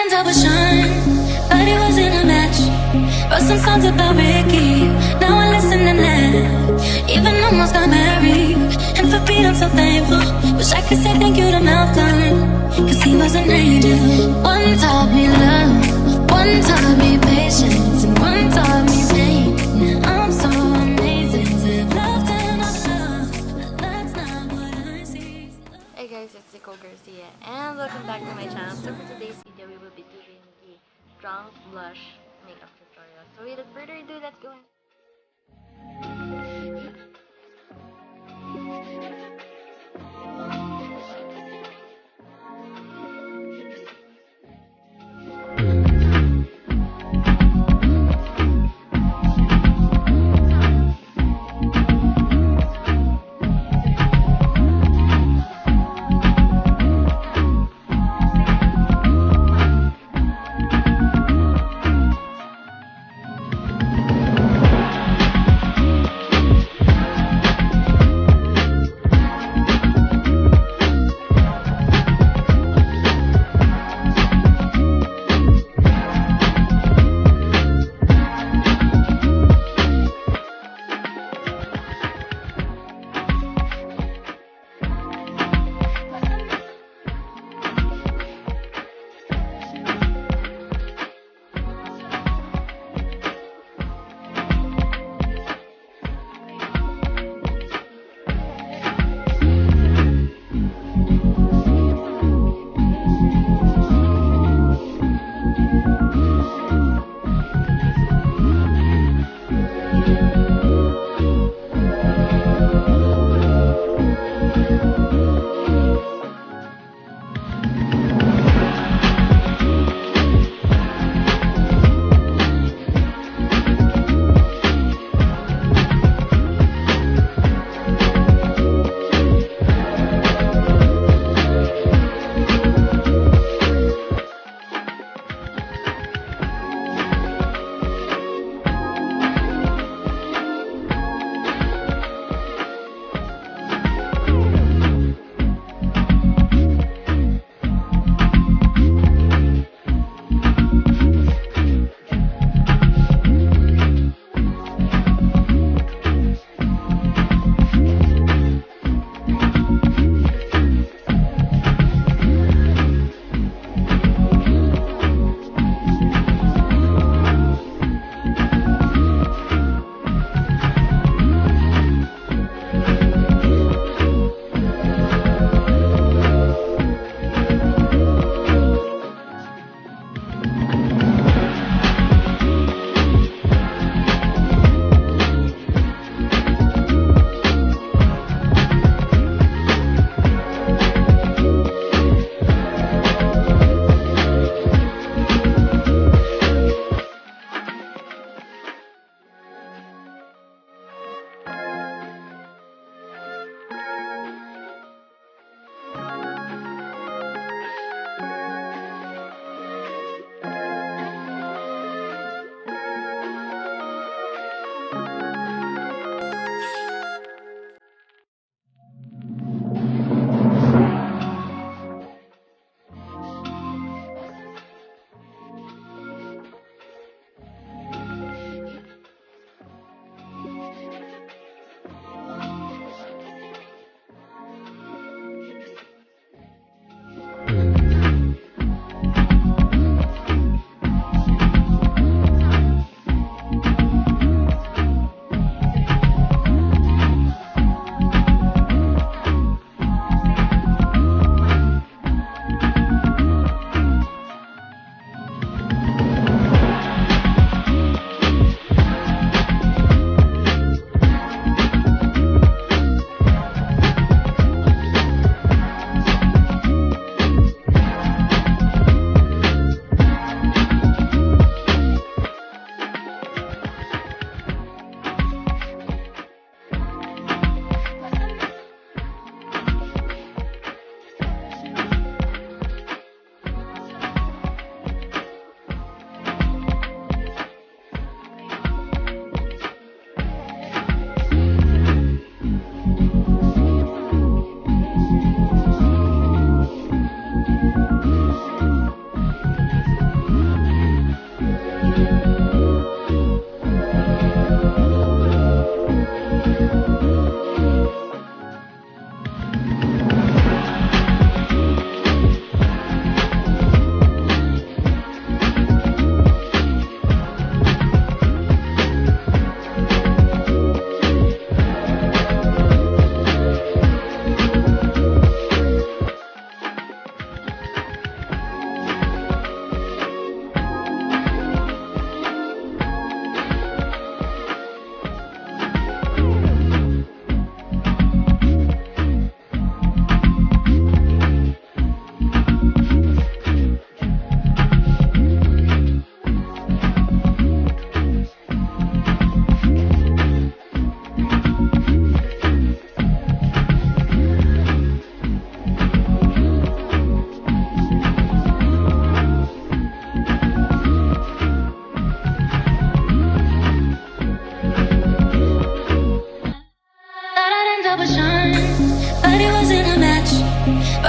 and I was shine, but it wasn't a match. Wrote some songs about Ricky, now I listen and laugh. Even almost got married, and for Pete I'm so thankful. Wish I could say thank you to Malcolm, cause he was an angel. One taught me love, one taught me patience, and one taught me pain. Now I'm so amazing to have loved and not loved, but that's not what I see. Hey guys, it's Nikol Garcia and welcome back to my channel. So for today's video, we will be doing the drunk blush makeup tutorial. So without further ado, let's go.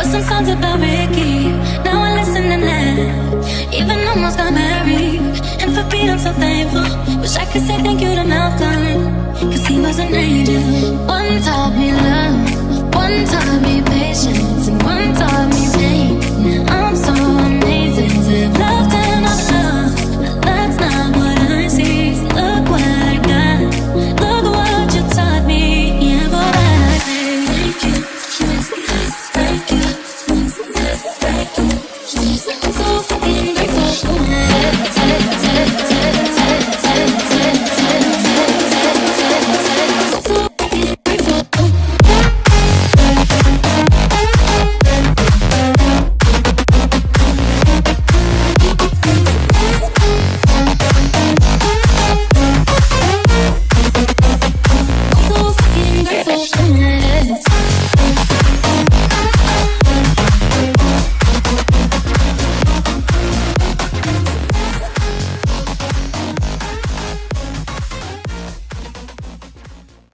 Wrote some songs about Ricky. Now I listen and laugh. Even almost got married. And for Pete, I'm so thankful. Wish I could say thank you to Malcolm, cause he was an angel. One taught me love, one taught me patience, and one taught me pain. Now